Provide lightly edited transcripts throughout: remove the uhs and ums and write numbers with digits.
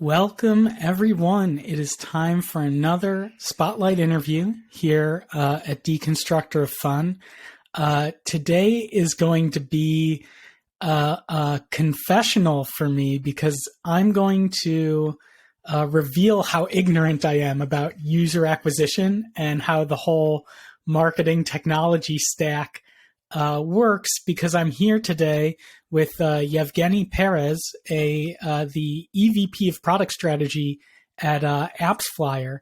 Welcome, everyone. It is time for another spotlight interview here at Deconstructor of Fun. Today is going to be a confessional for me because I'm going to reveal how ignorant I am about user acquisition and how the whole marketing technology stack works, because I'm here today with Yevgeny Peres, the EVP of Product Strategy at Appsflyer.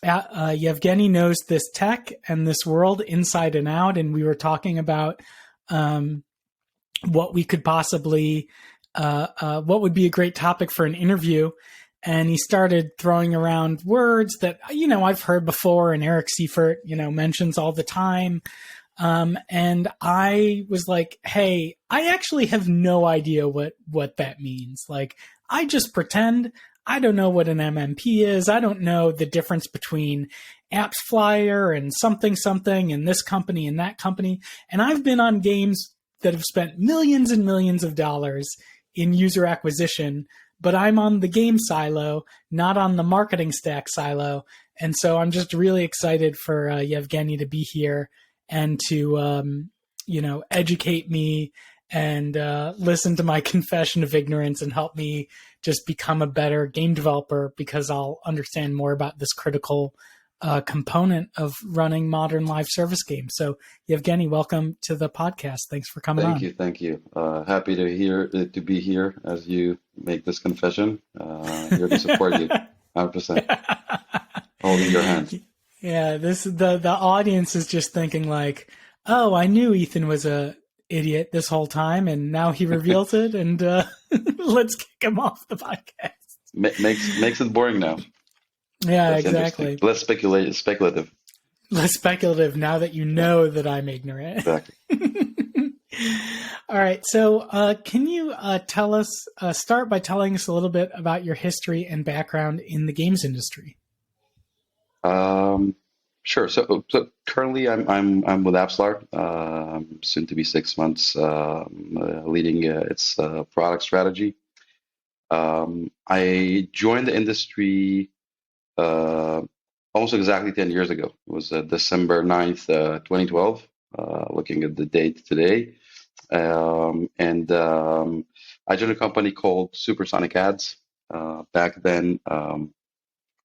Yevgeny knows this tech and this world inside and out, and we were talking about what we could possibly, what would be a great topic for an interview. And he started throwing around words that, I've heard before, and Eric Seifert, mentions all the time. And I was like, hey, I actually have no idea what that means. Like, I just pretend I don't know what an MMP is. I don't know the difference between Appsflyer and something and this company and that company. And I've been on games that have spent millions and millions of dollars in user acquisition, but I'm on the game silo, not on the marketing stack silo. And so I'm just really excited for Yevgeny to be here and to, educate me and listen to my confession of ignorance and help me just become a better game developer, because I'll understand more about this critical component of running modern live service games. So, Yevgeny, welcome to the podcast. Thanks for coming on. Thank you. Happy to be here as you make this confession. Here to support you, 100%. Holding your hand. Yeah, the audience is just thinking like, oh, I knew Ethan was a idiot this whole time, and now he reveals it, and let's kick him off the podcast. Makes it boring now. Yeah, That's exactly. Less speculative. Less speculative now that you know that I'm ignorant. Exactly. All right. So can you start by telling us a little bit about your history and background in the games industry? Sure. So currently I'm with Appsflyer, soon to be 6 months, leading its product strategy. I joined the industry almost exactly 10 years ago. It was December 9th, 2012, looking at the date today. And I joined a company called Supersonic Ads. Back then,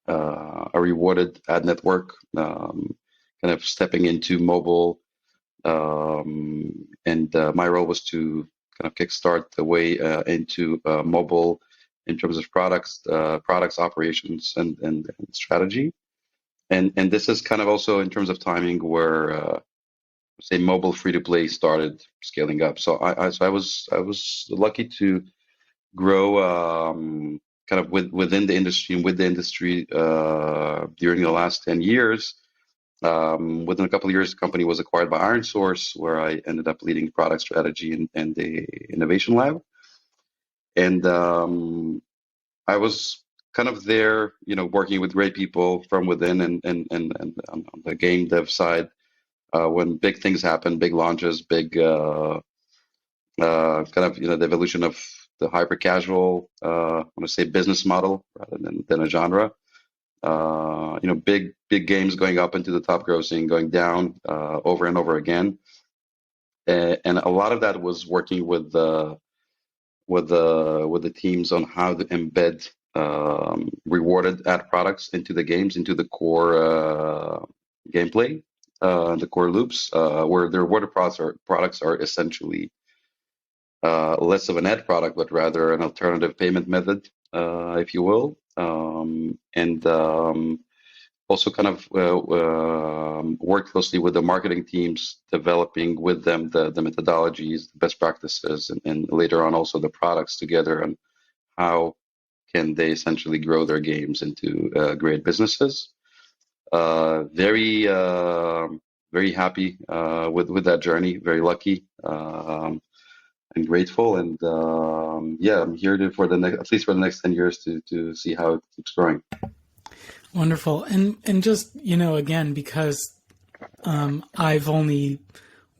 a rewarded ad network, kind of stepping into mobile. And my role was to kind of kickstart the way into mobile in terms of products operations and strategy. And this is kind of also in terms of timing where say mobile free to play started scaling up. So I was lucky to grow kind of within the industry and with the industry during the last 10 years. Within a couple of years, the company was acquired by IronSource, where I ended up leading product strategy and the innovation lab. And I was kind of there, working with great people from within and on the game dev side. When big things happen, big launches, big kind of the evolution of the hyper casual, I want to say business model rather than a genre. Big games going up into the top grossing, going down over and over again, and a lot of that was working with the teams on how to embed rewarded ad products into the games, into the core gameplay, the core loops, where the rewarded products are essentially less of an ad product, but rather an alternative payment method, if you will. And also kind of work closely with the marketing teams, developing with them the methodologies, the best practices, and later on also the products together, and how can they essentially grow their games into great businesses. Very happy with that journey, very lucky. And grateful, and I'm here at least for the next 10 years to see how it keeps growing. Wonderful. And just, again, because I've only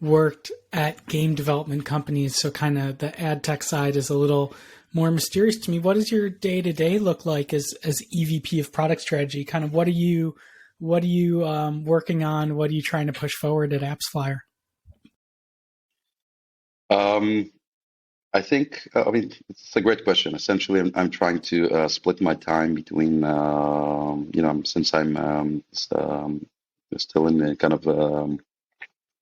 worked at game development companies, so kind of the ad tech side is a little more mysterious to me. What does your day to day look like as EVP of Product Strategy? Kind of what are you working on? What are you trying to push forward at Appsflyer? I think, I mean, it's a great question. Essentially, I'm trying to split my time between, since I'm still in the kind of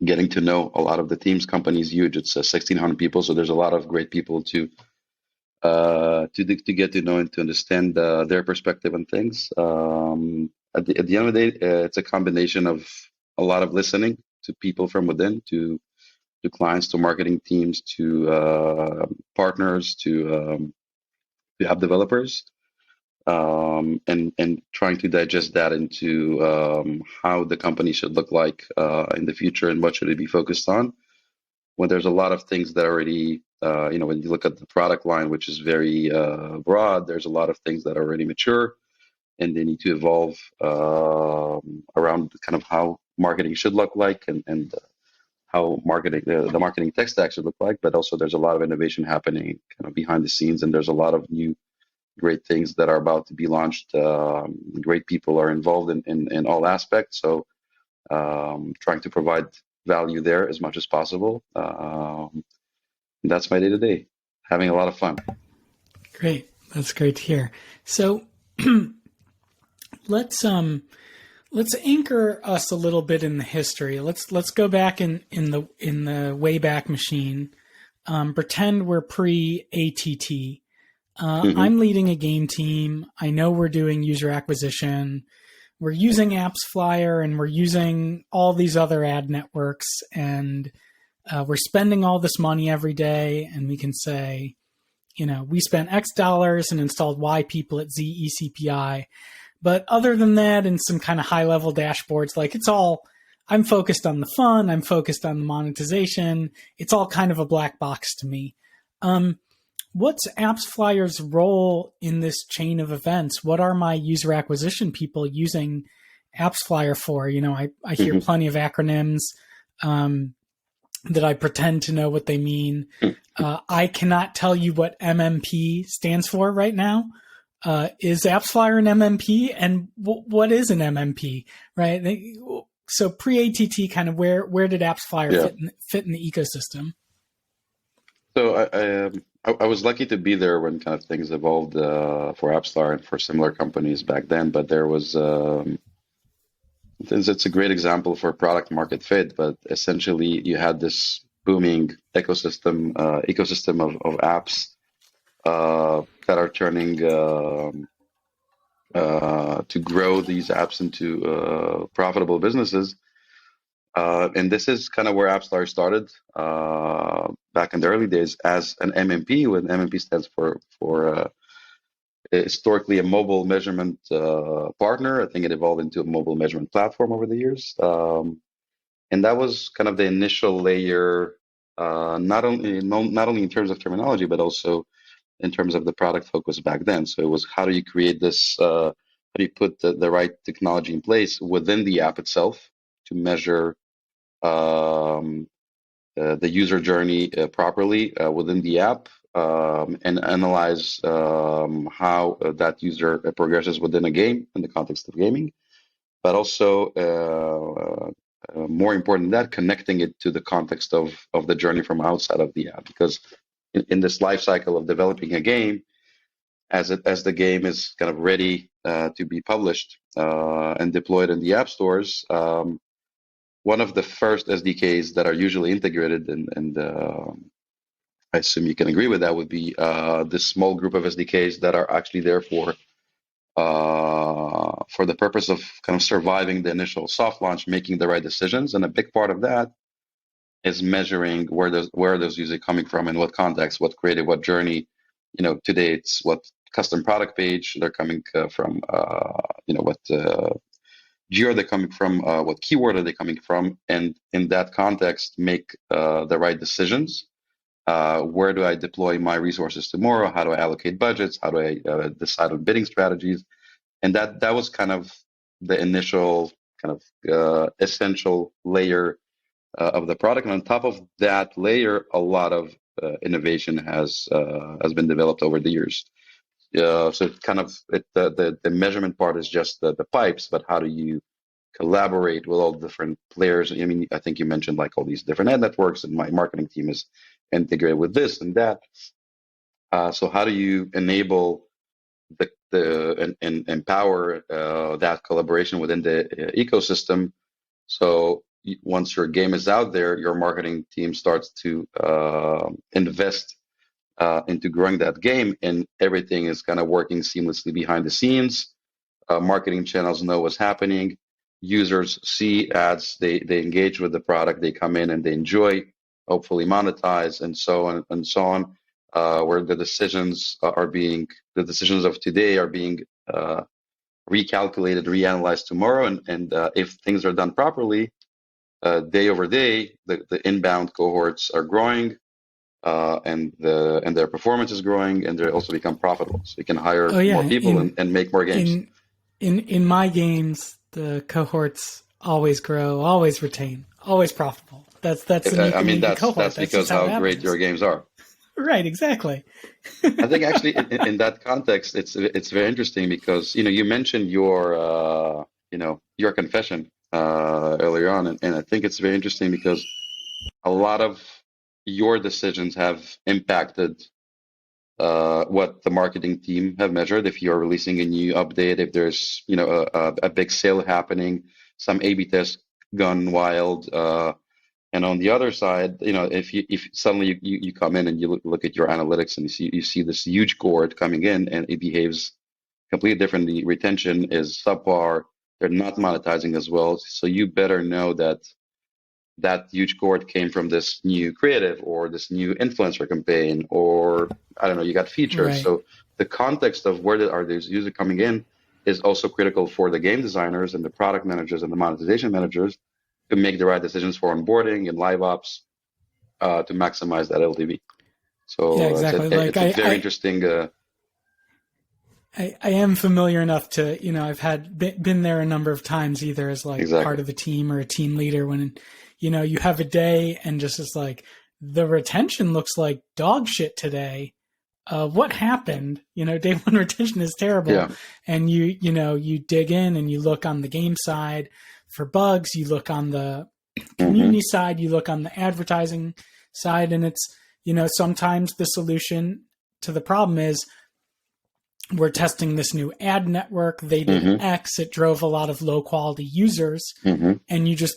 getting to know a lot of the teams. Company's huge. It's 1,600 people, so there's a lot of great people to get to know and to understand their perspective on things. At the end of the day, it's a combination of a lot of listening to people from within, to clients, to marketing teams, to partners, to app developers, and trying to digest that into how the company should look like in the future and what should it be focused on. When there's a lot of things that already, when you look at the product line, which is very broad, there's a lot of things that are already mature and they need to evolve around kind of how marketing should look like and how the marketing tech stack should look like. But also there's a lot of innovation happening kind of behind the scenes, and there's a lot of new great things that are about to be launched. Great people are involved in all aspects. So trying to provide value there as much as possible. That's my day to day. Having a lot of fun. Great. That's great to hear. So let's anchor us a little bit in the history. Let's go back in the Wayback Machine. Pretend we're pre-ATT. I'm leading a game team. I know we're doing user acquisition. We're using Appsflyer and we're using all these other ad networks, and we're spending all this money every day. And we can say, we spent X dollars and installed Y people at Z eCPI. But other than that, and some kind of high level dashboards, like I'm focused on the fun. I'm focused on the monetization. It's all kind of a black box to me. What's Appsflyer's role in this chain of events? What are my user acquisition people using Appsflyer for? I hear plenty of acronyms that I pretend to know what they mean. I cannot tell you what MMP stands for right now. Is Appsflyer an MMP? And what is an MMP, right? So pre-ATT, kind of where did Appsflyer fit in the ecosystem? So I was lucky to be there when kind of things evolved for Appsflyer and for similar companies back then. But there was it's a great example for product market fit. But essentially, you had this booming ecosystem of apps that are turning to grow these apps into profitable businesses. And this is kind of where Appsflyer started back in the early days as an MMP, when MMP stands for historically a mobile measurement partner. I think it evolved into a mobile measurement platform over the years. And that was kind of the initial layer, not only in terms of terminology, but also in terms of the product focus back then. So it was, how do you create this, how do you put the right technology in place within the app itself to measure the user journey properly within the app, and analyze how that user progresses within a game in the context of gaming, but also more important than that, connecting it to the context of the journey from outside of the app. Because in this life cycle of developing a game, as the game is kind of ready to be published and deployed in the app stores, one of the first SDKs that are usually integrated, and I assume you can agree with that, would be this small group of SDKs that are actually there for the purpose of kind of surviving the initial soft launch, making the right decisions. And a big part of that is measuring where those users are coming from, in what context, what creative, what journey. Today it's what custom product page they're coming from, what geo they're coming from, what keyword are they coming from, and in that context make the right decisions. Where do I deploy my resources tomorrow? How do I allocate budgets? How do I decide on bidding strategies? And that was kind of the initial kind of essential layer of the product. And on top of that layer, a lot of innovation has been developed over the years. So the measurement part is just the pipes, but how do you collaborate with all the different players? I mean, I think you mentioned like all these different ad networks, and my marketing team is integrated with this and that. So how do you enable and empower that collaboration within the ecosystem? So once your game is out there, your marketing team starts to invest into growing that game, and everything is kind of working seamlessly behind the scenes. Marketing channels know what's happening. Users see ads, they engage with the product, they come in and they enjoy, hopefully monetize, and so on and so on. Where the decisions of today are being recalculated, reanalyzed tomorrow, and if things are done properly, day over day, the inbound cohorts are growing, and their performance is growing, and they also become profitable. So you can hire more people and make more games. In my games, the cohorts always grow, always retain, always profitable. That's the cohort. That's because how great your games are. Right, exactly. I think actually in that context, it's very interesting because you mentioned your confession earlier on, and I think it's very interesting because a lot of your decisions have impacted what the marketing team have measured. If you're releasing a new update, if there's a big sale happening, some A/B tests gone wild. And on the other side, if suddenly you come in and you look at your analytics and you see this huge cohort coming in and it behaves completely differently, retention is subpar, they're not monetizing as well. So you better know that huge cohort came from this new creative or this new influencer campaign, or I don't know, you got features. Right. So the context of where are these users coming in is also critical for the game designers and the product managers and the monetization managers to make the right decisions for onboarding and live ops to maximize that LTV. So yeah, exactly. it's a very interesting. I am familiar enough to, I've been there a number of times, either as part of the team or a team leader when, you have a day and just it's like the retention looks like dog shit today. What happened? Day one retention is terrible. Yeah. And you dig in and you look on the game side for bugs, you look on the community side, you look on the advertising side, and it's, sometimes the solution to the problem is we're testing this new ad network. They did X, it drove a lot of low quality users, and you just,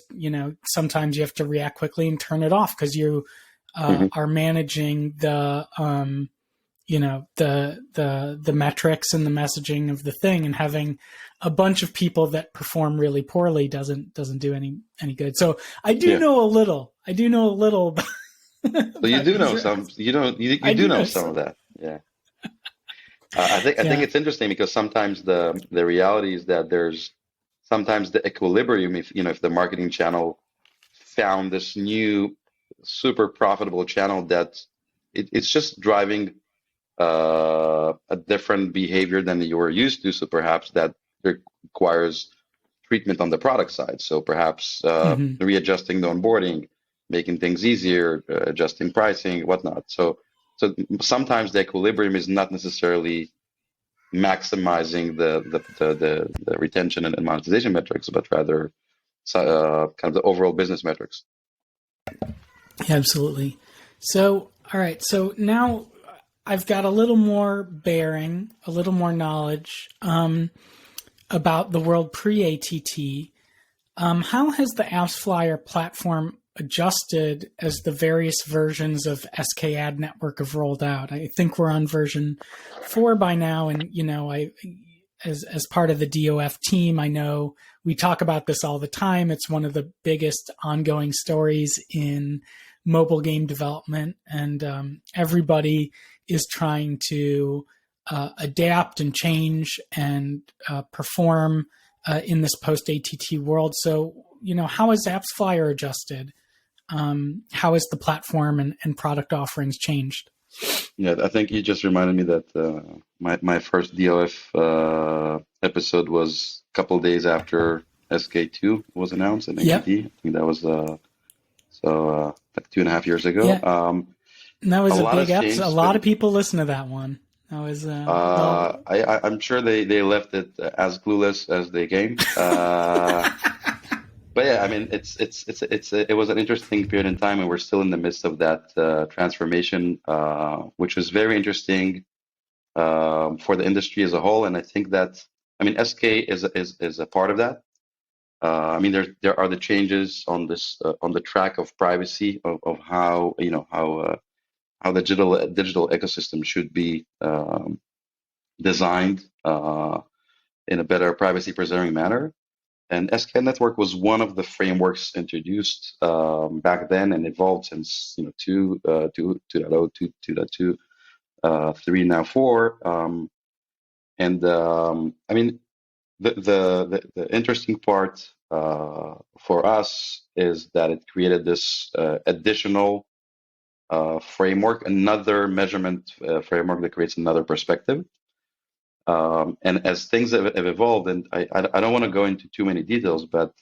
sometimes you have to react quickly and turn it off because you are managing the the metrics and the messaging of the thing, and having a bunch of people that perform really poorly doesn't do any good. So I do know a little. I do know a little. So you do know some. You do know some of that. Yeah. I think it's interesting because sometimes the reality is that there's sometimes the equilibrium. If the marketing channel found this new super profitable channel that it's just driving a different behavior than you were used to, so perhaps that requires treatment on the product side. So perhaps readjusting the onboarding, making things easier, adjusting pricing, whatnot. So sometimes the equilibrium is not necessarily maximizing the retention and monetization metrics, but rather kind of the overall business metrics. Yeah, absolutely. So, all right. So now I've got a little more bearing, a little more knowledge about the world pre-ATT. How has the Appsflyer platform adjusted as the various versions of SK Ad Network have rolled out? I think we're on version 4 by now, and I, as part of the DOF team, I know we talk about this all the time. It's one of the biggest ongoing stories in mobile game development, and everybody is trying to adapt and change and perform in this post-ATT world. So, how has Appsflyer adjusted? How has the platform and product offerings changed? Yeah, I think you just reminded me that my first DOF episode was a couple of days after SK2 was announced at ATT. I think that was like 2.5 years ago. Yeah. That was A a lot big has episode. A changed, lot but of people listen to that one. That was well. I'm sure they left it as clueless as they came. But yeah, I mean, it was an interesting period in time, and we're still in the midst of that transformation, which was very interesting for the industry as a whole. And I think that, I mean, SK is a part of that. I mean, there are the changes on this on the track of privacy of how how the digital ecosystem should be designed in a better privacy preserving manner. And SK Network was one of the frameworks introduced back then and evolved since 2.0, 2.2, 3, now 4. I mean, the interesting part for us is that it created this additional framework, another measurement framework that creates another perspective. And as things have evolved, and I don't want to go into too many details, but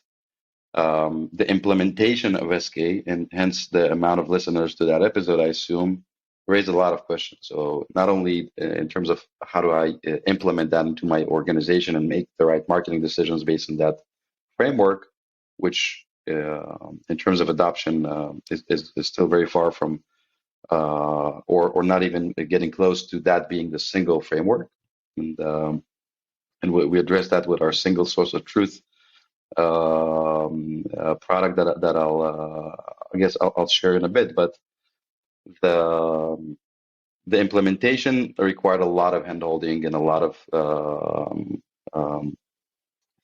the implementation of SK and hence the amount of listeners to that episode, I assume, raised a lot of questions. So not only in terms of how do I implement that into my organization and make the right marketing decisions based on that framework, which in terms of adoption is still very far from or not even getting close to that being the single framework. And we address that with our single source of truth product that I guess I'll share in a bit. But the the implementation required a lot of handholding and a lot of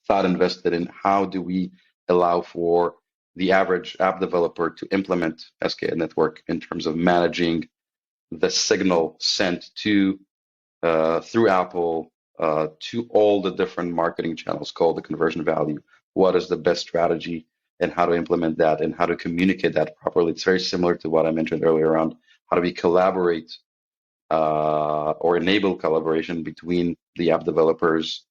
thought invested in how do we allow for the average app developer to implement SK Network in terms of managing the signal sent to through Apple to all the different marketing channels called the conversion value. What is the best strategy and how to implement that and how to communicate that properly? It's very similar to what I mentioned earlier around how do we collaborate or enable collaboration between the app developers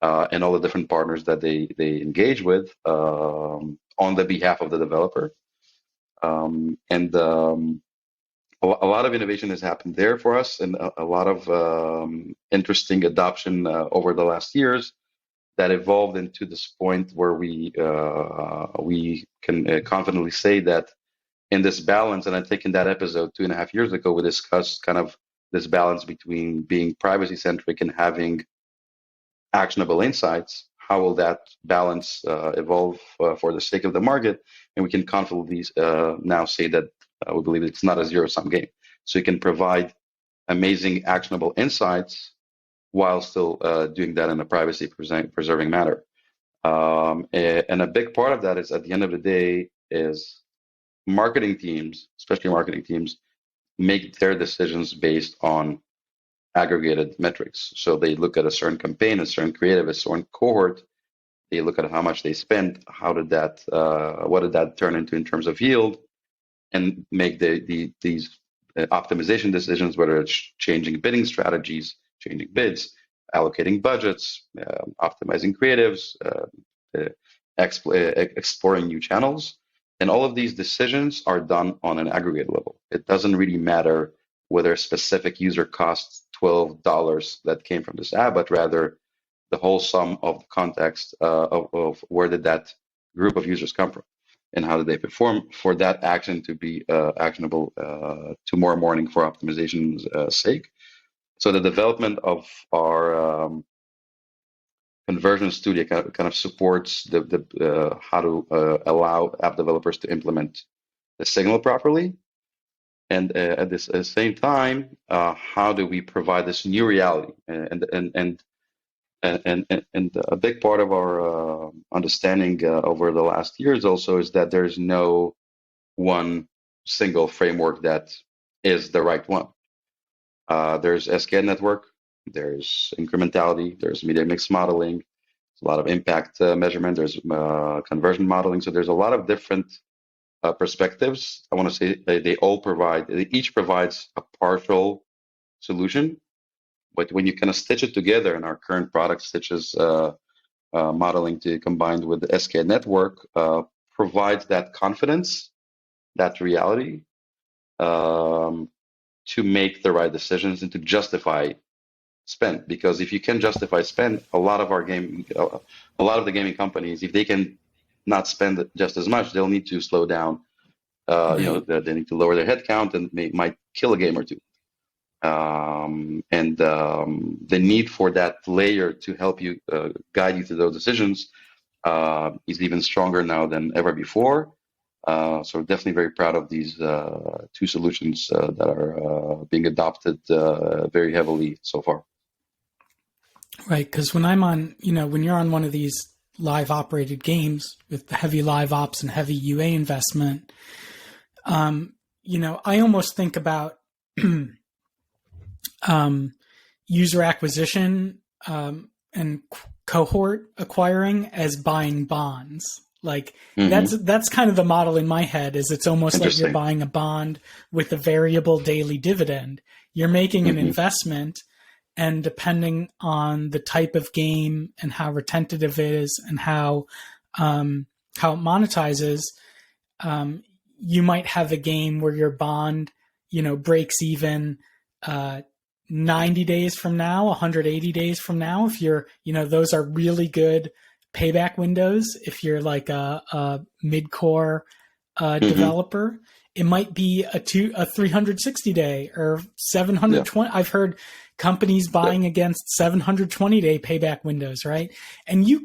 and all the different partners that they engage with on the behalf of the developer. A lot of innovation has happened there for us, and a lot of interesting adoption over the last years that evolved into this point where we can confidently say that in this balance, and I think in that episode 2.5 years ago, we discussed kind of this balance between being privacy centric and having actionable insights. How will that balance evolve for the sake of the market? And we can confidently now say that we believe it's not a zero-sum game. So you can provide amazing actionable insights while still doing that in a privacy preserving manner. And a big part of that is at the end of the day is marketing teams, especially marketing teams, make their decisions based on aggregated metrics. So they look at a certain campaign, a certain creative, a certain cohort. They look at how much they spent, how did that, what did that turn into in terms of yield, and make these optimization decisions, whether it's changing bidding strategies, changing bids, allocating budgets, optimizing creatives, exploring new channels. And all of these decisions are done on an aggregate level. It doesn't really matter whether a specific user costs $12 that came from this ad, but rather the whole sum of the context of where did that group of users come from and how did they perform for that action to be actionable tomorrow morning for optimization's sake. So the development of our conversion studio kind of supports the how to allow app developers to implement the signal properly. And at this same time, how do we provide this new reality? And a big part of our understanding over the last years also is that there's no one single framework that is the right one. There's SK Network, there's incrementality, there's media mix modeling, there's a lot of impact measurement, there's conversion modeling. So there's a lot of different perspectives. I want to say they each provides a partial solution. But when you kind of stitch it together in our current product stitches modeling to combined with the SK Network provides that confidence, that reality, to make the right decisions and to justify spend. Because if you can justify spend, a lot of the gaming companies, if they can not spend just as much, they'll need to slow down. Right. They need to lower their headcount and might kill a game or two. The need for that layer to help you guide you through those decisions is even stronger now than ever before. So definitely very proud of these two solutions that are being adopted very heavily so far. Right. Because when I'm on, when you're on one of these live operated games with the heavy live ops and heavy UA investment, I almost think about user acquisition and cohort acquiring as buying bonds. Like that's kind of the model in my head. Is it's almost like you're buying a bond with a variable daily dividend. You're making an investment, and depending on the type of game and how retentive it is and how it monetizes, you might have a game where your bond, breaks even 90 days from now, 180 days from now. If you're, those are really good payback windows. If you're like a mid-core developer, it might be a 360 day or 720. I've heard companies buying against 720 day payback windows, right? And you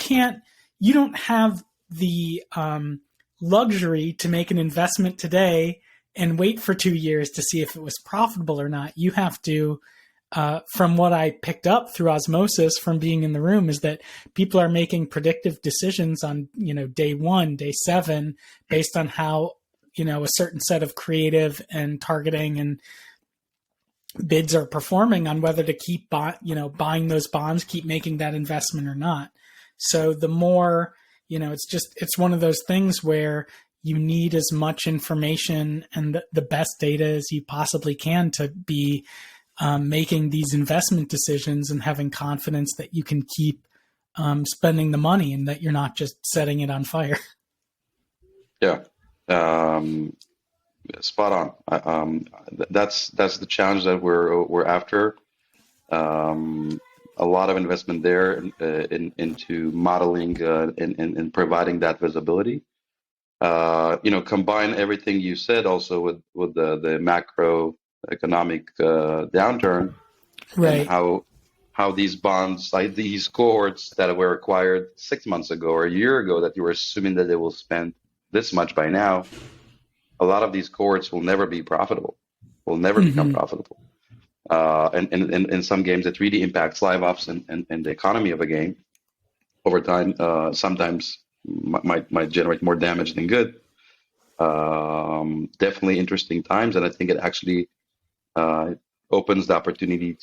don't have the luxury to make an investment today and wait for 2 years to see if it was profitable or not. You have to, from what I picked up through osmosis from being in the room, is that people are making predictive decisions on, day 1, day 7, based on how, a certain set of creative and targeting and bids are performing on whether to keep, buying those bonds, keep making that investment or not. So the more, it's one of those things where you need as much information and the best data as you possibly can to be making these investment decisions and having confidence that you can keep spending the money and that you're not just setting it on fire. Yeah, spot on. That's the challenge that we're after. A lot of investment there into modeling and providing that visibility. Combine everything you said also with the macroeconomic downturn, right? And how these bonds, like these cohorts that were acquired 6 months ago or a year ago, that you were assuming that they will spend this much by now, a lot of these cohorts will never be profitable, will never become profitable. And in some games, it really impacts live ops and the economy of a game over time. Sometimes might generate more damage than good. Definitely interesting times, and I think it actually opens the opportunity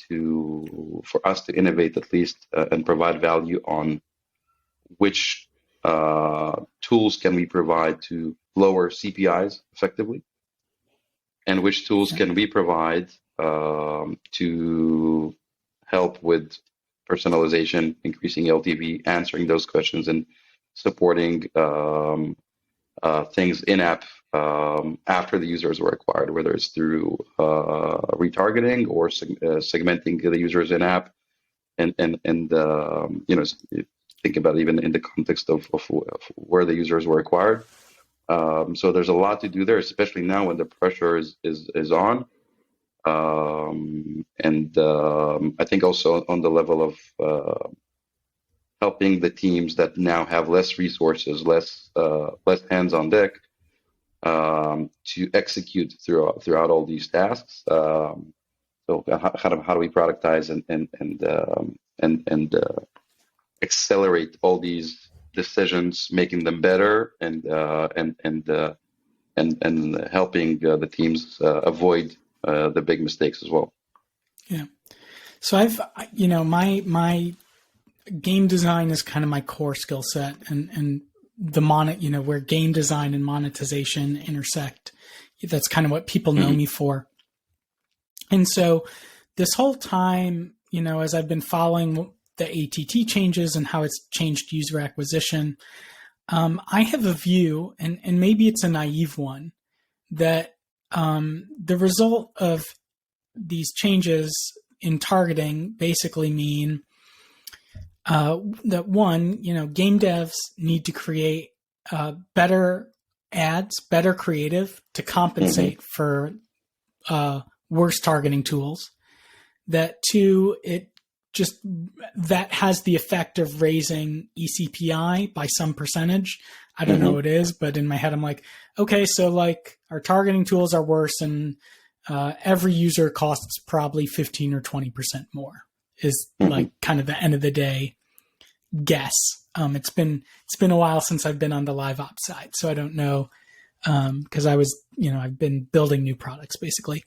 for us to innovate at least and provide value on which tools can we provide to lower CPIs effectively, and which tools can we provide to help with personalization, increasing LTV, answering those questions, and supporting things in-app after the users were acquired, whether it's through retargeting or segmenting the users in-app, and think about it even in the context of where the users were acquired. So there's a lot to do there, especially now when the pressure is on. I think also on the level of helping the teams that now have less resources, less hands on deck, to execute throughout all these tasks. So how do we productize and accelerate all these decisions, making them better, and helping the teams avoid the big mistakes as well. Yeah. So my game design is kind of my core skill set, and where game design and monetization intersect. That's kind of what people know me for. And so this whole time, as I've been following the ATT changes and how it's changed user acquisition, I have a view, and maybe it's a naive one, that the result of these changes in targeting basically mean that one, game devs need to create better ads, better creative to compensate for worse targeting tools. That two, that has the effect of raising eCPI by some percentage. I don't know what it is, but in my head, I'm like, okay, so like our targeting tools are worse and every user costs probably 15 or 20% more is like kind of the end of the day guess. It's been a while since I've been on the live ops side, so I don't know, because I've been building new products basically.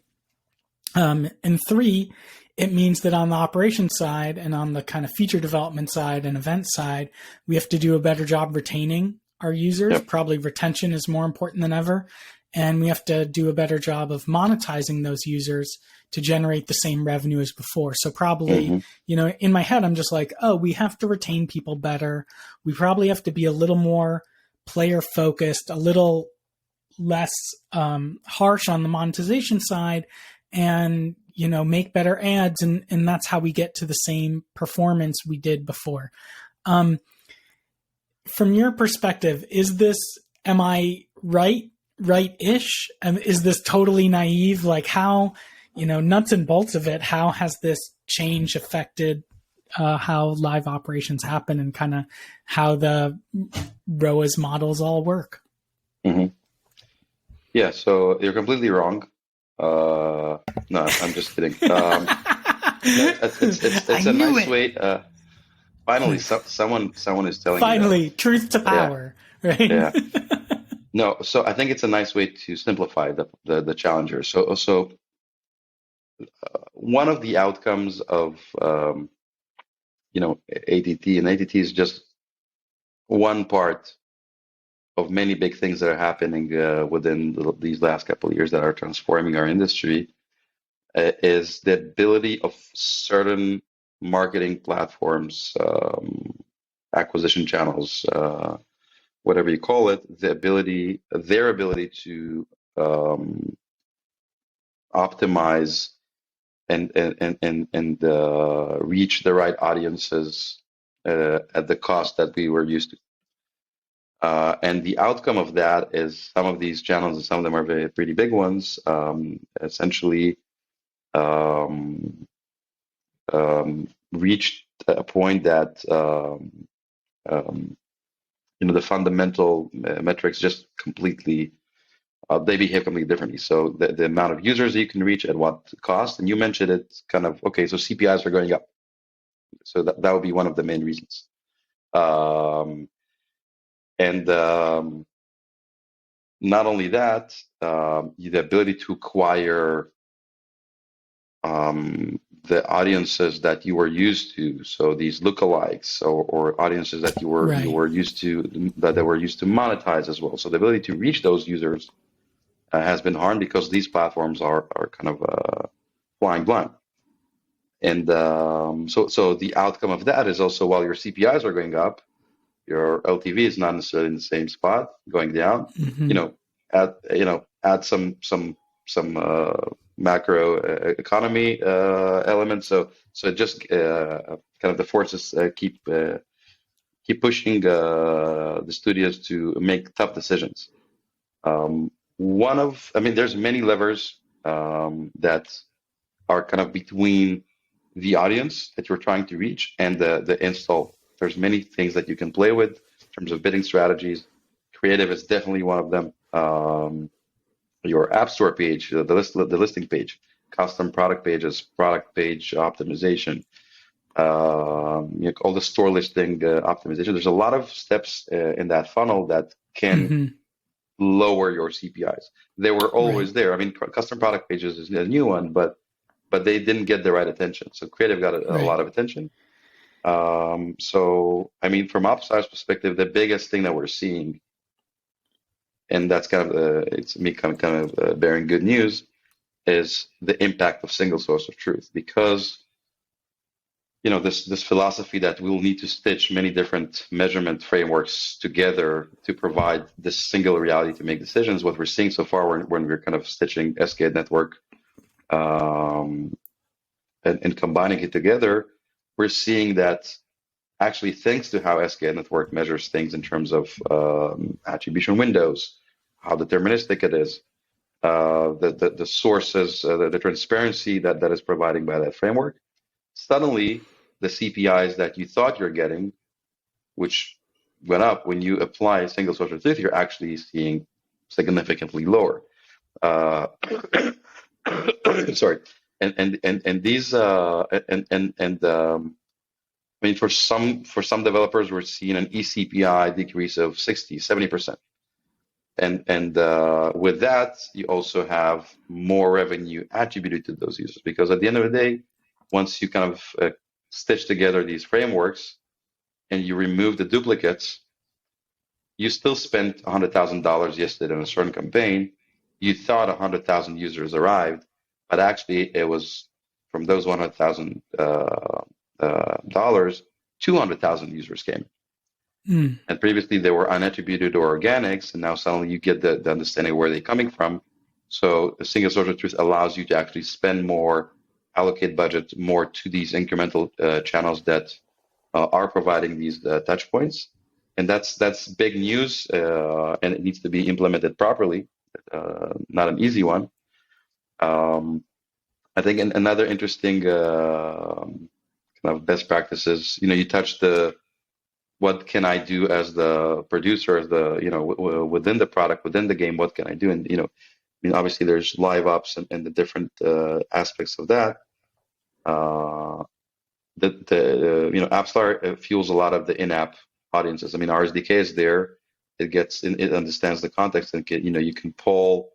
And three, it means that on the operations side and on the kind of feature development side and event side, we have to do a better job retaining our users. Yep. Probably retention is more important than ever. And we have to do a better job of monetizing those users to generate the same revenue as before. So probably, in my head, I'm just like, oh, we have to retain people better. We probably have to be a little more player focused, a little less harsh on the monetization side, and make better ads, and that's how we get to the same performance we did before. From your perspective, am I right-ish? Is this totally naive? Like how, nuts and bolts of it, how has this change affected how live operations happen and kind of how the ROAS models all work? Yeah, so you're completely wrong. No, I'm just kidding. It's a nice way. Finally, someone is telling finally, truth to power, right? Yeah. No, so I think it's a nice way to simplify the challenger. So one of the outcomes of ATT, and ATT is just one part of many big things that are happening within these last couple of years that are transforming our industry, is the ability of certain marketing platforms, acquisition channels, whatever you call it, their ability to optimize and reach the right audiences at the cost that we were used to. And the outcome of that is some of these channels, and some of them are pretty big ones, essentially reached a point that the fundamental metrics just completely they behave completely differently. So the amount of users you can reach at what cost, and you mentioned it, kind of okay. So CPIs are going up, so that would be one of the main reasons. And not only that, the ability to acquire the audiences that you were used to, so these lookalikes or audiences that you were used to, that they were used to monetize as well. So the ability to reach those users has been hard because these platforms are kind of flying blind. And so the outcome of that is also, while your CPIs are going up, your LTV is not necessarily in the same spot, going down. Add some macro economy elements. So it just kind of the forces keep pushing the studios to make tough decisions. There's many levers that are kind of between the audience that you're trying to reach and the install. There's many things that you can play with in terms of bidding strategies. Creative is definitely one of them. Your App Store page, the listing page, custom product pages, product page optimization, all the store listing optimization. There's a lot of steps in that funnel that can lower your CPIs. They were always there. I mean, custom product pages is a new one, but they didn't get the right attention. So creative got a lot of attention. So, I mean, from Appsflyer's perspective, the biggest thing that we're seeing, and that's kind of it's me kind of bearing good news, is the impact of single source of truth. Because this philosophy that we'll need to stitch many different measurement frameworks together to provide this single reality to make decisions. What we're seeing so far when we're kind of stitching SK network And combining it together, we're seeing that actually, thanks to how SKA network measures things in terms of attribution windows, how deterministic it is, the sources, the transparency that is providing by that framework, suddenly the CPIs that you thought you're getting, which went up when you apply a single social truth, you're actually seeing significantly lower. Sorry, and these I mean, for some developers, we're seeing an eCPI decrease of 60, 70%. And with that, you also have more revenue attributed to those users, because at the end of the day, once you kind of stitch together these frameworks and you remove the duplicates, you still spent $100,000 yesterday on a certain campaign. You thought 100,000 users arrived, but actually it was from those $100,000 dollars, 200,000 users came. And previously they were unattributed or organics, and now suddenly you get the understanding of where they're coming from. So a single source of truth allows you to actually spend more, allocate budget more to these incremental channels that are providing these touch points. And that's big news, and it needs to be implemented properly. Not an easy one. I think another interesting kind of best practices, you touched what can I do as the producer, as the, within the product, within the game, what can I do? And, I mean, obviously there's live ops and the different aspects of that. Appsflyer fuels a lot of the in-app audiences. I mean, our SDK is there. It understands the context, and you can pull,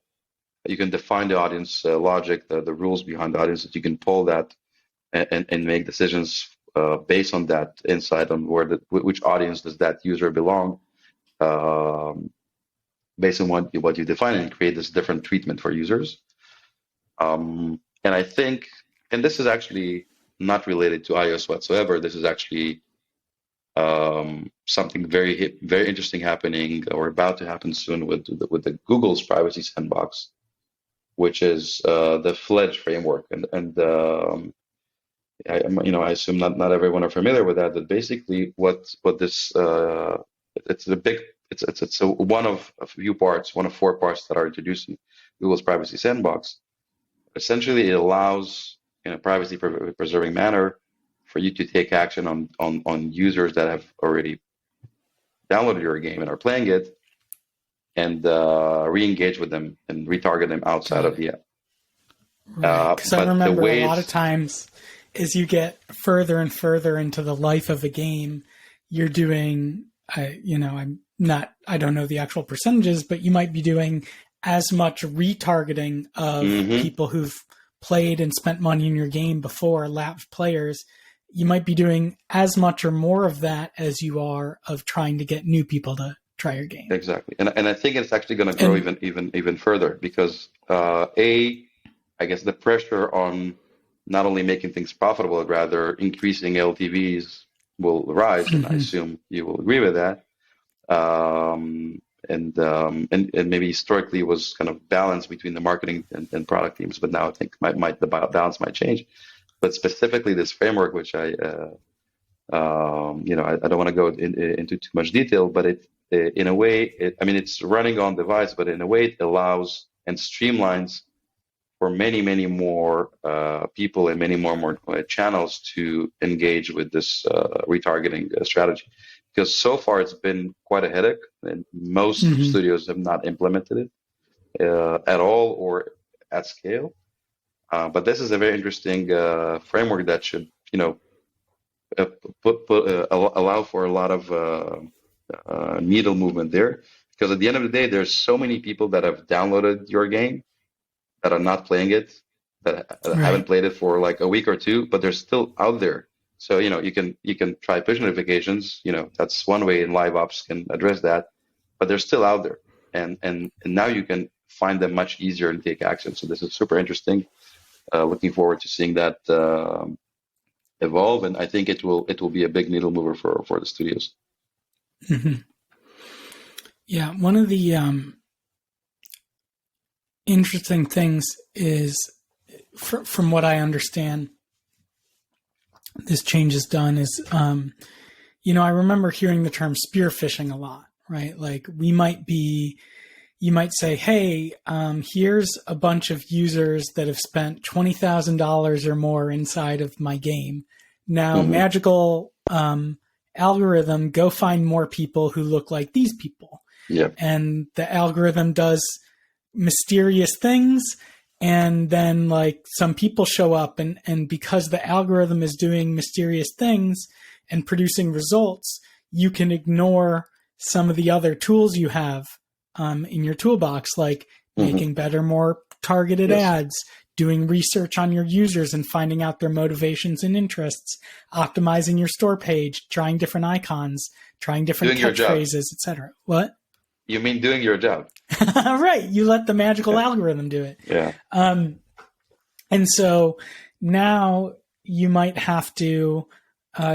you can define the audience logic, the rules behind the audience, that you can pull that and make decisions based on that insight on which audience does that user belong, based on what you define, and create this different treatment for users. And I think, and this is actually not related to iOS whatsoever. This is actually something very interesting happening or about to happen soon with the Google's privacy sandbox, which is the Fledge framework, and I assume not everyone are familiar with that. But basically, what this it's one of a few parts, one of 4 parts that are introduced in Google's privacy sandbox. Essentially, it allows, in a privacy preserving manner, for you to take action on users that have already downloaded your game and are playing it, and re-engage with them and retarget them outside of the app. Right, because I remember a lot of times, as you get further and further into the life of a game, you're doing, I don't know the actual percentages, but you might be doing as much retargeting of people who've played and spent money in your game before, lapsed players. You might be doing as much or more of that as you are of trying to get new people to try your game. Exactly, and I think it's actually going to grow even further, because I guess the pressure on not only making things profitable, but rather increasing LTVs will rise, and I assume you will agree with that. And maybe historically it was kind of balanced between the marketing and product teams, but now I think the balance might change. But specifically this framework, which I don't want to go into too much detail, but in a way, it's running on device, but in a way it allows and streamlines for many, many more people and many more channels to engage with this retargeting strategy. Because so far it's been quite a headache, and most studios have not implemented it at all or at scale. But this is a very interesting framework that should, allow for a lot of needle movement there. Because at the end of the day, there's so many people that have downloaded your game that are not playing it, that haven't played it for like a week or 2, but they're still out there. So, you can try push notifications, that's one way, and live ops can address that, but they're still out there. And now you can find them much easier and take action. So this is super interesting. Looking forward to seeing that evolve, and I think it will be a big needle mover for the studios. Yeah, one of the interesting things is from what I understand, this change is done is, I remember hearing the term spear phishing a lot, right? Like you might say, hey, here's a bunch of users that have spent $20,000 or more inside of my game. Now, magical algorithm, go find more people who look like these people. Yep. And the algorithm does mysterious things. And then like some people show up and because the algorithm is doing mysterious things and producing results, you can ignore some of the other tools you have in your toolbox, like making better, more targeted ads, doing research on your users and finding out their motivations and interests, optimizing your store page, trying different icons, trying different catchphrases, etc. What? You mean doing your job? Right. You let the magical algorithm do it. Yeah. And so now you might have to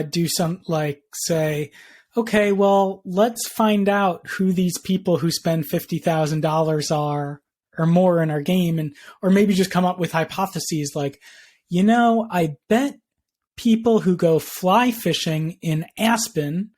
do some, like, say, okay, well, let's find out who these people who spend $50,000 are or more in our game, and or maybe just come up with hypotheses like, I bet people who go fly fishing in Aspen,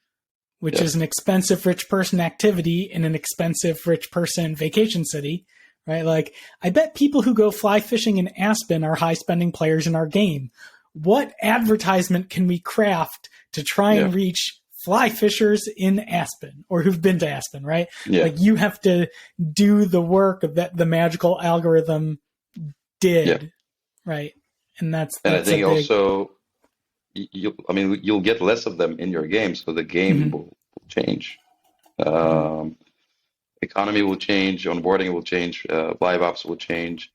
which is an expensive rich person activity in an expensive rich person vacation city, right? Like, I bet people who go fly fishing in Aspen are high spending players in our game. What advertisement can we craft to try and reach fly fishers in Aspen or who've been to Aspen, right? Yeah. Like, you have to do the work that the magical algorithm did, right? And that's I think also, you'll get less of them in your game, so the game will change. Economy will change, onboarding will change, live ops will change.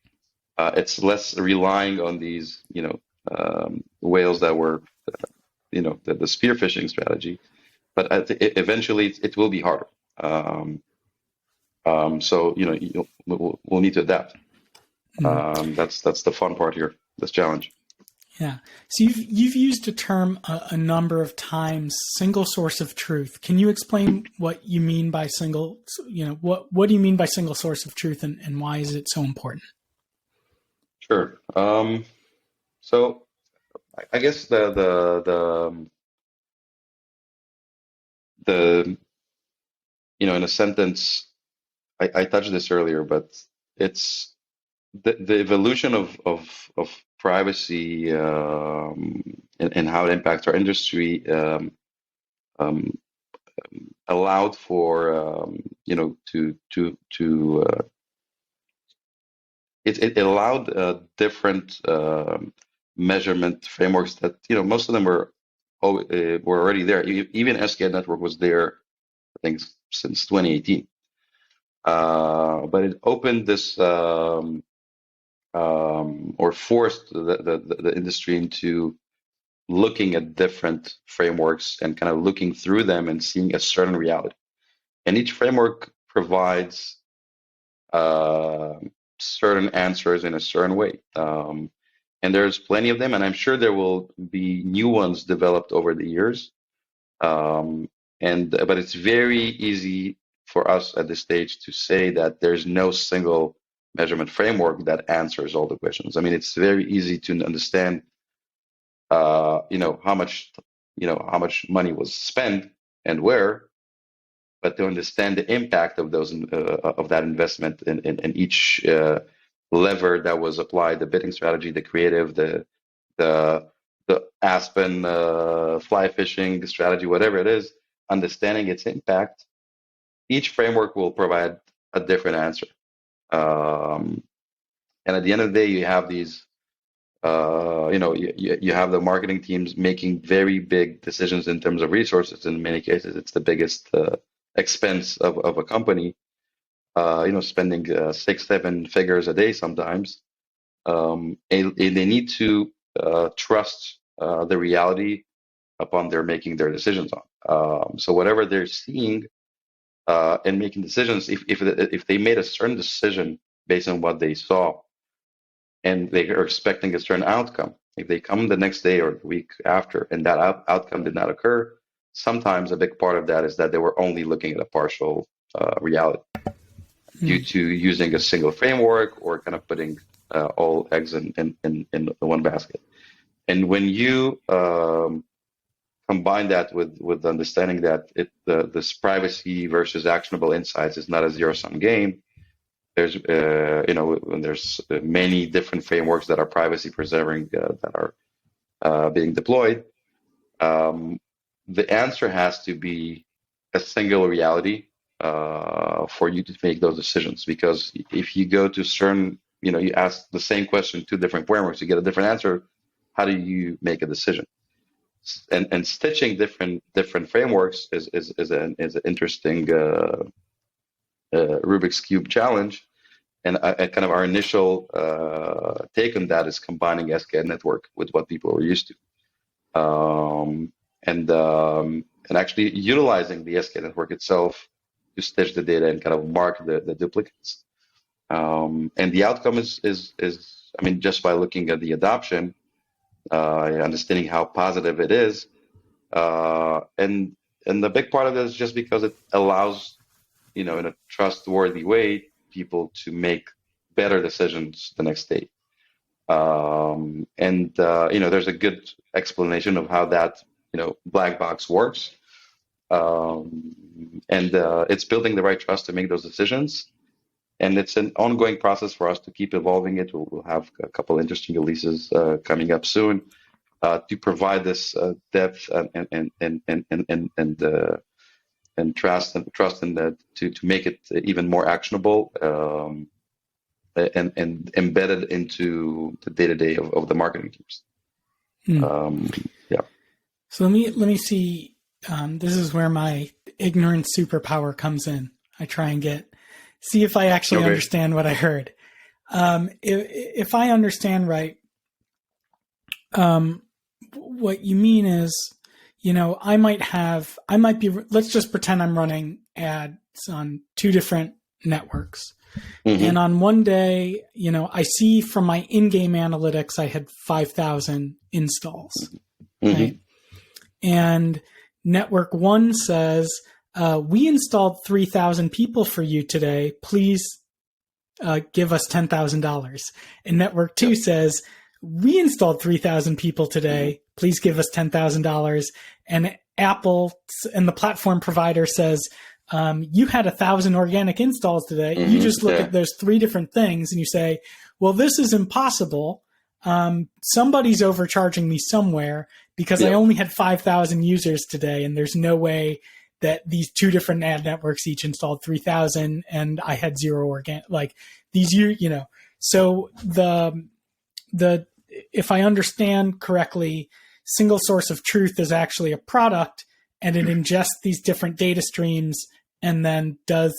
It's less relying on these, whales that were, the spear phishing strategy. But eventually it will be harder. So we'll need to adapt. That's the fun part here. This challenge. Yeah. So you've used a term a number of times, single source of truth. Can you explain what you mean by what do you mean by single source of truth, and why is it so important? Sure. So I guess the in a sentence, I touched this earlier, but it's the evolution of privacy and how it impacts our industry allowed for it allowed different measurement frameworks that most of them were already there. Even SKAd network was there, I think, since 2018. But it opened this or forced the industry into looking at different frameworks and kind of looking through them and seeing a certain reality. And each framework provides certain answers in a certain way. And there's plenty of them, and I'm sure there will be new ones developed over the years. But it's very easy for us at this stage to say that there's no single measurement framework that answers all the questions. I mean, it's very easy to understand, how much money was spent and where, but to understand the impact of those of that investment in each lever that was applied, the bidding strategy, the creative, the Aspen fly fishing strategy, whatever it is, understanding its impact, each framework will provide a different answer. And at the end of the day, you have these, you have the marketing teams making very big decisions in terms of resources. In many cases, it's the biggest expense of a company, spending 6-7 figures a day sometimes. And they need to trust the reality upon their making their decisions on. So whatever they're seeing and making decisions, if they made a certain decision based on what they saw, and they are expecting a certain outcome, if they come the next day or the week after and that outcome did not occur, sometimes a big part of that is that they were only looking at a partial reality due to using a single framework or kind of putting all eggs in one basket. And when you combine that with understanding that this privacy versus actionable insights is not a zero-sum game. There's when there's many different frameworks that are privacy preserving that are being deployed. The answer has to be a single reality for you to make those decisions. Because if you go to certain, you ask the same question to different frameworks, you get a different answer. How do you make a decision? And stitching different frameworks is an interesting Rubik's Cube challenge. And kind of our initial take on that is combining SKN network with what people are used to, and actually utilizing the SKN network itself to stitch the data and kind of mark the duplicates. And the outcome is I mean, just by looking at the adoption, understanding how positive it is, and the big part of it is just because it allows, in a trustworthy way, people to make better decisions the next day. There's a good explanation of how that, black box works. It's building the right trust to make those decisions. And it's an ongoing process for us to keep evolving it. We'll have a couple interesting releases coming up soon to provide this depth and trust in that to make it even more actionable and embedded into the day-to-day of the marketing teams. Yeah. So let me see. This is where my ignorant superpower comes in. I try and see if I actually understand what I heard. If I understand right, what you mean is, let's just pretend I'm running ads on two different networks. Mm-hmm. And on one day, I see from my in-game analytics, I had 5,000 installs. Mm-hmm. Right? And network one says, we installed 3,000 people for you today. Please give us $10,000. And network two says, we installed 3,000 people today. Please give us $10,000. And Apple and the platform provider says, you had 1,000 organic installs today. Mm-hmm. You just look at those three different things and you say, well, this is impossible. Somebody's overcharging me somewhere because I only had 5,000 users today. And there's no way that these two different ad networks each installed 3,000 and I had zero organic, like these, so if I understand correctly, single source of truth is actually a product and it ingests these different data streams and then does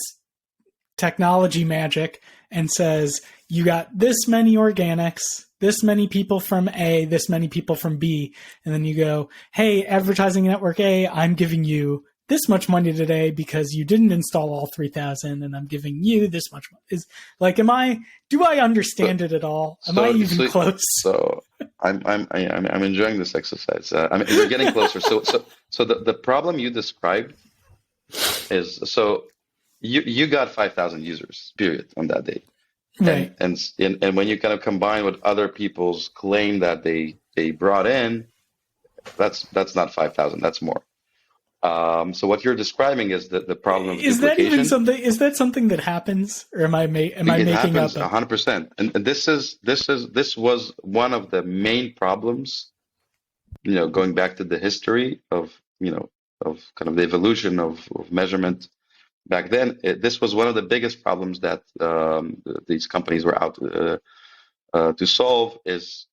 technology magic and says, you got this many organics, this many people from A, this many people from B. And then you go, hey, advertising network A, I'm giving you this much money today because you didn't install all 3,000 and I'm giving you this much money. Is like, do I understand it at all? Am I even close? So I'm enjoying this exercise. We're getting closer. So the problem you described is, so you got 5,000 users, period, on that day. Right. And when you kind of combine with other people's claim that they brought in, that's not 5,000, that's more. So what you're describing is the problem of is duplication. That even something? Is that something that happens, or am I making up? It happens 100%. And this was one of the main problems. Going back to the history of kind of the evolution of measurement back then. This was one of the biggest problems that these companies were out to solve, is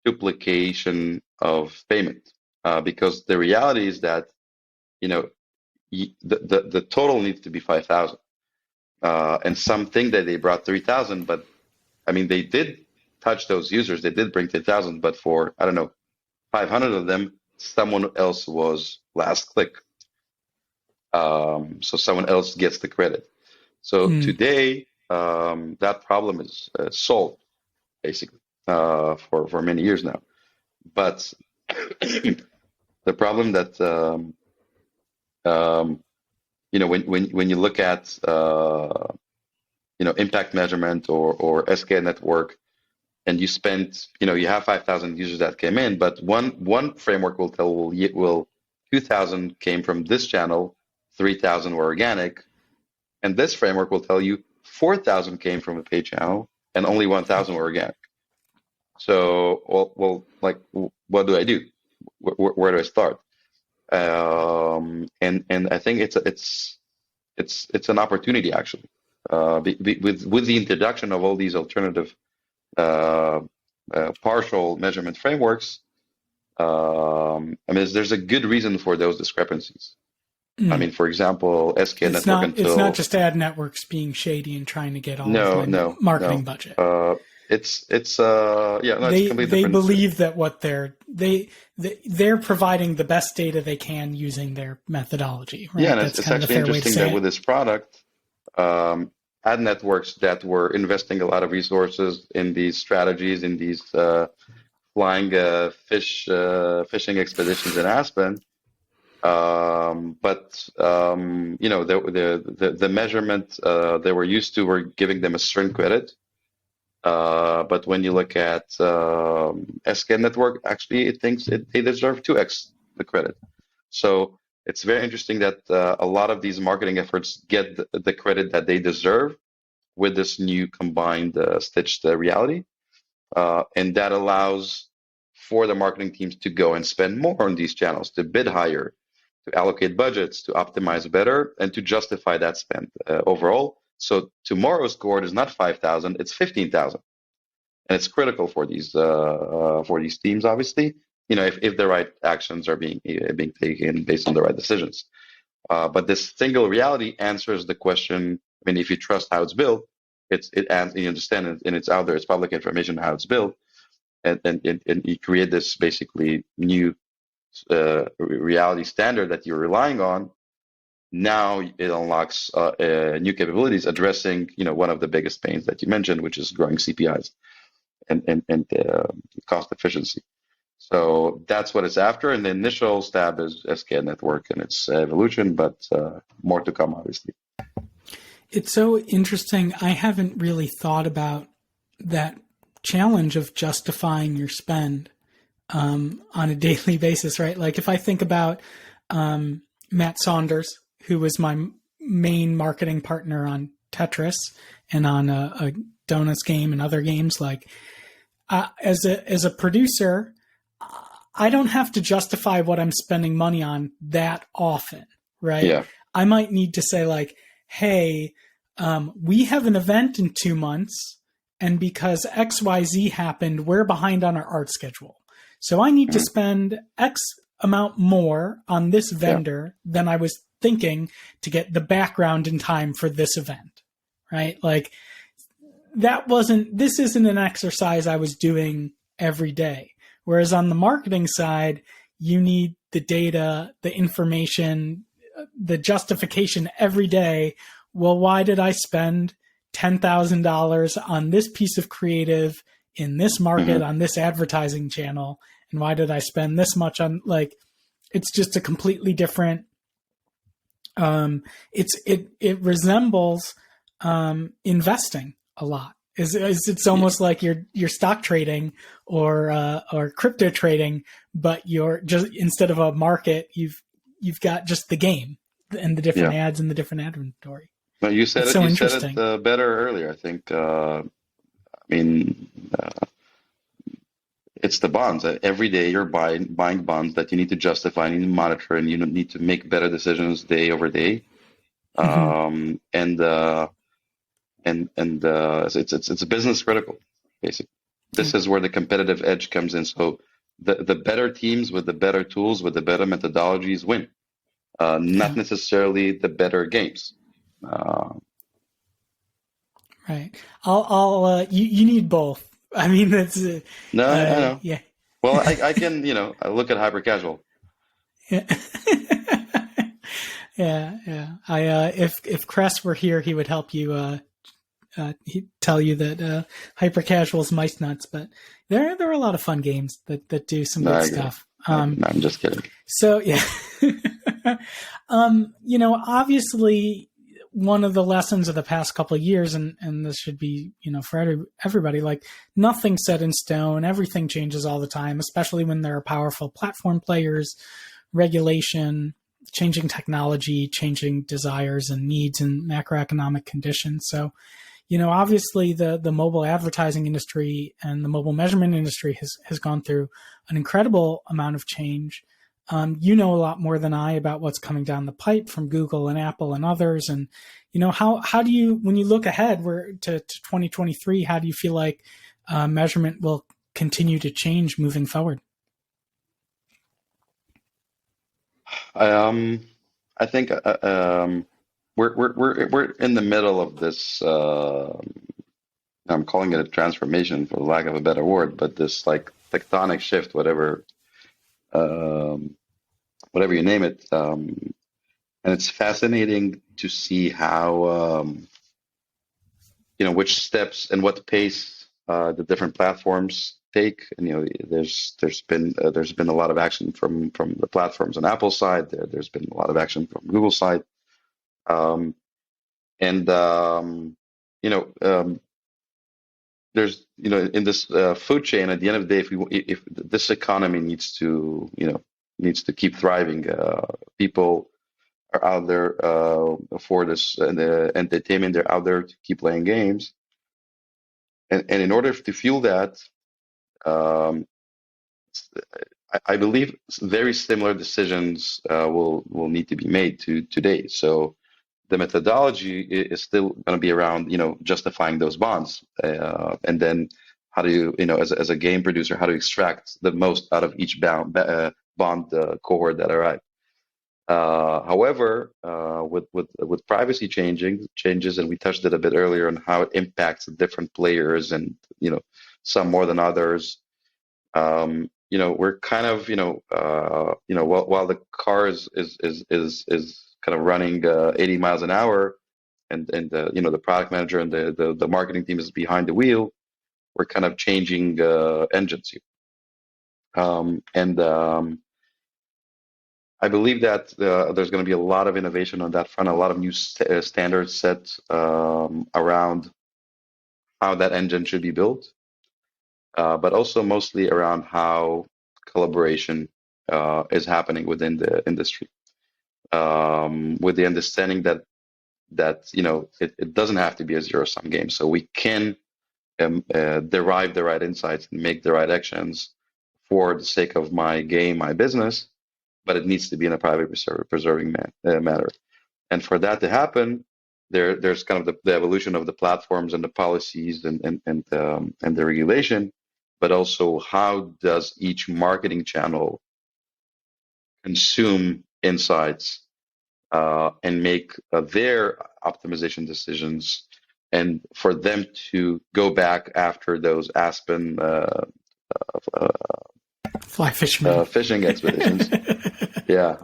duplication of payment, because the reality is that the total needs to be 5,000, and something that they brought 3,000, but they did touch those users, they did bring 10,000, but for 500 of them, someone else was last click, so someone else gets the credit. So today, that problem is solved basically for many years now, but the problem that when you look at impact measurement or SKN network, and you spent, you have 5,000 users that came in, but one framework will tell, will 2,000 came from this channel, 3,000 were organic, and this framework will tell you 4,000 came from a paid channel and only 1,000 were organic. So, like, what do I do? Where do I start? And I think it's an opportunity, actually, with the introduction of all these alternative partial measurement frameworks. I mean, there's a good reason for those discrepancies. I mean, for example, SK Network it's not just ad networks being shady and trying to get all of my marketing budget. It's completely they different. believe that what they're providing the best data they can using their methodology. Right? Yeah, and That's it's actually interesting that with this product, ad networks that were investing a lot of resources in these strategies, in these flying fishing expeditions in Aspen. But the measurement they were used to were giving them a certain credit. But when you look at SK Network, actually it thinks they deserve 2x the credit. So it's very interesting that a lot of these marketing efforts get the credit that they deserve with this new combined stitched reality. And that allows for the marketing teams to go and spend more on these channels, to bid higher, to allocate budgets, to optimize better, and to justify that spend overall. So tomorrow's score is not 5,000, it's 15,000. And it's critical for these teams, obviously, if the right actions are being taken based on the right decisions. But this single reality answers the question. I mean, if you trust how it's built, you understand it, and it's out there. It's public information how it's built, and you create this basically new reality standard that you're relying on. Now it unlocks new capabilities addressing, one of the biggest pains that you mentioned, which is growing CPIs and cost efficiency. So that's what it's after. And the initial stab is SK Network and its evolution, but more to come, obviously. It's so interesting. I haven't really thought about that challenge of justifying your spend on a daily basis, right? Like if I think about Matt Saunders, who was my main marketing partner on Tetris and on a Donuts game and other games, like as a producer, I don't have to justify what I'm spending money on that often, right? Yeah. I might need to say like, hey, we have an event in 2 months, and because XYZ happened, we're behind on our art schedule. So I need to spend X amount more on this vendor than I was thinking to get the background in time for this event, right? Like this isn't an exercise I was doing every day. Whereas on the marketing side, you need the data, the information, the justification every day. Well, why did I spend $10,000 on this piece of creative in this market on this advertising channel? And why did I spend this much on, like, it's just a completely different, it resembles investing a lot. It's almost like you're stock trading or crypto trading, but you're just, instead of a market, you've got just the game and the different ads and the different ad inventory. No, you said it better earlier. I think. It's the bonds. Every day you're buying bonds that you need to justify, you need to monitor, and you need to make better decisions day over day. It's business critical, basically. This is where the competitive edge comes in. So the better teams with the better tools, with the better methodologies win, not necessarily the better games. Right. You need both. I mean, that's I know. Yeah. Well, I can, I look at hyper casual. Yeah. Yeah. If Cress were here, he would help you. He'd tell you that hyper casual is mice nuts, but there are a lot of fun games that do some good stuff. No, I'm just kidding. So yeah. Obviously, one of the lessons of the past couple of years, and this should be, for everybody, like nothing's set in stone. Everything changes all the time, especially when there are powerful platform players, regulation, changing technology, changing desires and needs and macroeconomic conditions. So, obviously the mobile advertising industry and the mobile measurement industry has gone through an incredible amount of change. You know a lot more than I about what's coming down the pipe from Google and Apple and others. And, how do you, when you look ahead to 2023, how do you feel like measurement will continue to change moving forward? I think we're in the middle of this. I'm calling it a transformation, for lack of a better word, but this like tectonic shift, whatever you name it. And it's fascinating to see how which steps and what pace the different platforms take. And there's been a lot of action from the platforms on Apple's side. There's been a lot of action from Google's side. And there's in this food chain, at the end of the day, if this economy needs to keep thriving, people are out there for this and entertainment. They're out there to keep playing games, and in order to fuel that, I believe very similar decisions will need to be made to today. So the methodology is still going to be around, justifying those bonds, and then how do you, as a game producer, how to extract the most out of each bond cohort that arrive. However, with privacy changes, and we touched it a bit earlier on how it impacts the different players, and some more than others. We're kind of while the car is kind of running 80 miles an hour, and the product manager and the marketing team is behind the wheel. We're kind of changing engines here, and I believe that there's going to be a lot of innovation on that front, a lot of new standards set around how that engine should be built, but also mostly around how collaboration is happening within the industry, with the understanding that it doesn't have to be a zero-sum game. So we can derive the right insights and make the right actions for the sake of my game, my business, but it needs to be in a private preserving manner. And for that to happen, there's kind of the evolution of the platforms and the policies and the regulation, but also how does each marketing channel consume insights and make their optimization decisions, and for them to go back after those Aspen fly fisherman fishing expeditions. Yeah,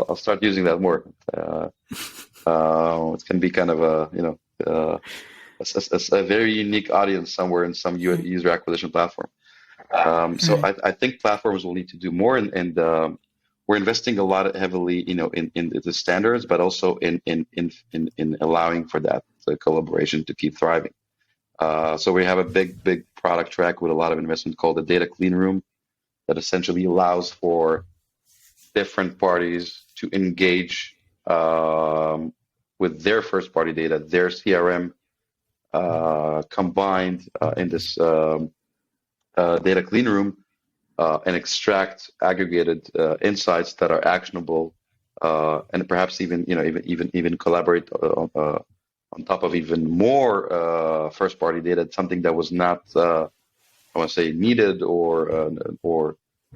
I'll start using that more. It can be kind of a very unique audience somewhere in some user acquisition platform. So I think platforms will need to do more, and we're investing a lot heavily, in the standards, but also in allowing for that collaboration to keep thriving. So we have a big product track with a lot of investment called the Data Clean Room, that essentially allows for different parties to engage with their first-party data, their CRM, combined in this data clean room, and extract aggregated insights that are actionable, and perhaps even collaborate on top of even more first-party data, something that was not I want to say needed or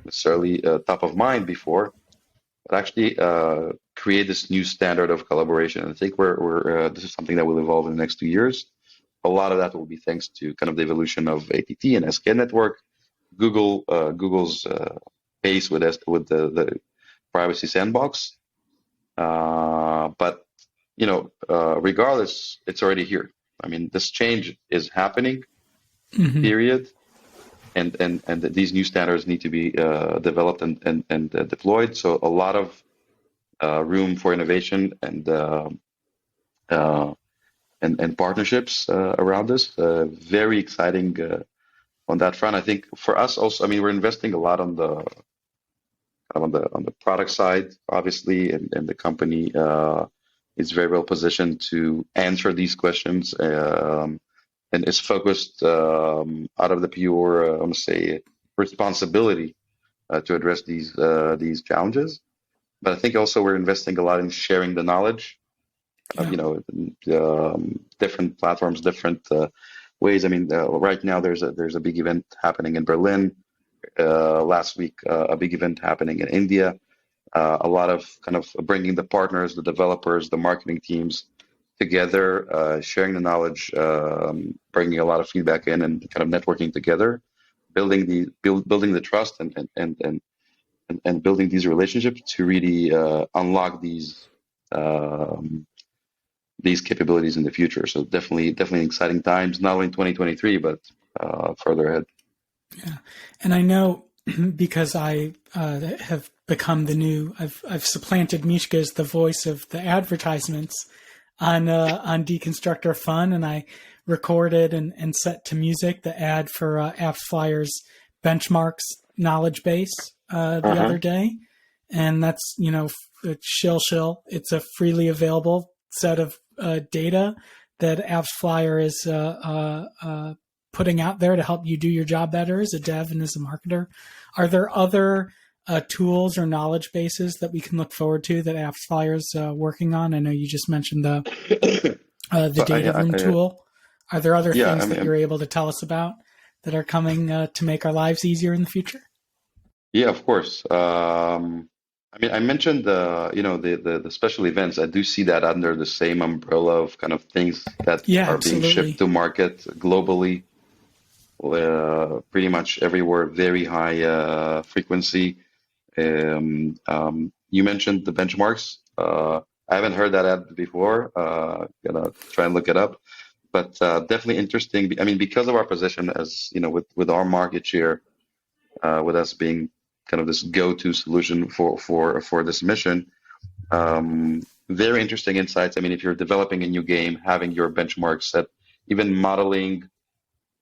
necessarily top of mind before, but actually create this new standard of collaboration. And I think this is something that will evolve in the next 2 years. A lot of that will be thanks to kind of the evolution of ATT and SK network, Google's pace with the privacy sandbox. But regardless, it's already here. I mean, this change is happening. Mm-hmm. Period. And these new standards need to be developed and deployed. So a lot of room for innovation and partnerships around this. Very exciting on that front. I think for us also, I mean, we're investing a lot on the product side, obviously, and the company is very well positioned to answer these questions, and is focused out of the pure, I want to say, responsibility to address these challenges. But I think also we're investing a lot in sharing the knowledge. Different platforms, different ways. I mean, right now there's a big event happening in Berlin. Last week, a big event happening in India. A lot of kind of bringing the partners, the developers, the marketing teams together, sharing the knowledge, bringing a lot of feedback in, and kind of networking together, building the trust and building these relationships to really unlock these capabilities in the future. So definitely exciting times, not only in 2023, but further ahead. Yeah. And I know because I have become I've supplanted Mishka as the voice of the advertisements on Deconstructor Fun, and I recorded and set to music the ad for Appsflyer's benchmarks knowledge base the other day. And that's, it's shill. It's a freely available set of data that Appsflyer is putting out there to help you do your job better as a dev and as a marketer. Are there other tools or knowledge bases that we can look forward to that Appsflyer is working on? I know you just mentioned the data room tool. Are there other things that you're able to tell us about that are coming to make our lives easier in the future? Yeah, of course. I mean, I mentioned the special events. I do see that under the same umbrella of kind of things that are being shipped to market globally, pretty much everywhere, very high frequency. You mentioned the benchmarks. I haven't heard that ad before. Gonna try and look it up, but definitely interesting. I mean, because of our position as with our market share, with us being kind of this go-to solution for this mission. Very interesting insights. I mean, if you're developing a new game, having your benchmarks set, even modeling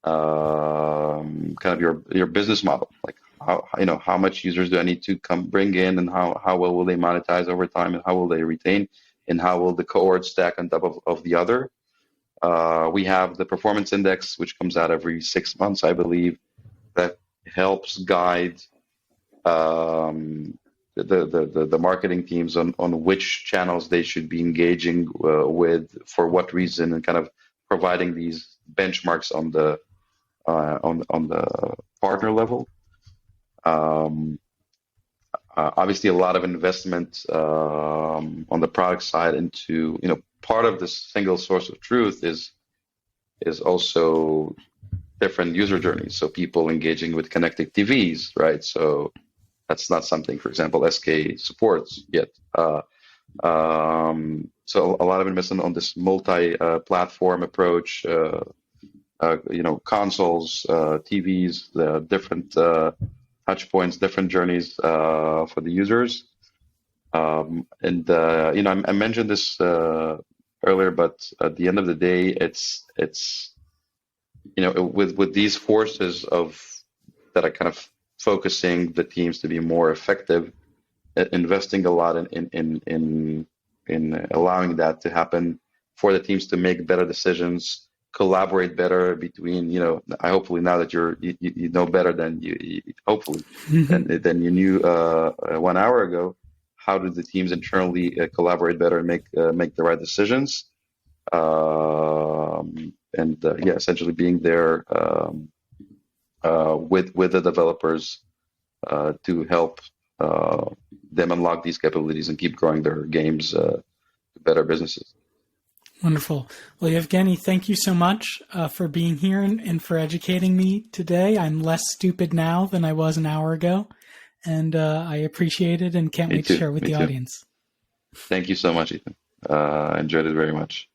kind of your business model, like how much users do I need to bring in, and how well will they monetize over time, and how will they retain, and how will the cohort stack on top of the other. We have the performance index, which comes out every 6 months, I believe, that helps guide the marketing teams on which channels they should be engaging with, for what reason, and kind of providing these benchmarks on the partner level. Obviously, a lot of investment on the product side into part of this single source of truth is also different user journeys. So people engaging with connected TVs, right? So that's not something, for example, SK supports yet. So a lot of investment on this multi-platform approach, consoles, TVs, the different touch points, different journeys for the users. I mentioned this earlier, but at the end of the day, it's with these forces that are kind of focusing the teams to be more effective, investing a lot in allowing that to happen, for the teams to make better decisions, collaborate better between, I hopefully now that you know better than you hopefully than you knew 1 hour ago. How do the teams internally collaborate better and make the right decisions? Essentially being there with the developers to help them unlock these capabilities and keep growing their games to better businesses. Wonderful. Well, Yevgeny, thank you so much for being here and for educating me today. I'm less stupid now than I was an hour ago, and I appreciate it and can't wait to share with the audience. Thank you so much, Ethan. I enjoyed it very much.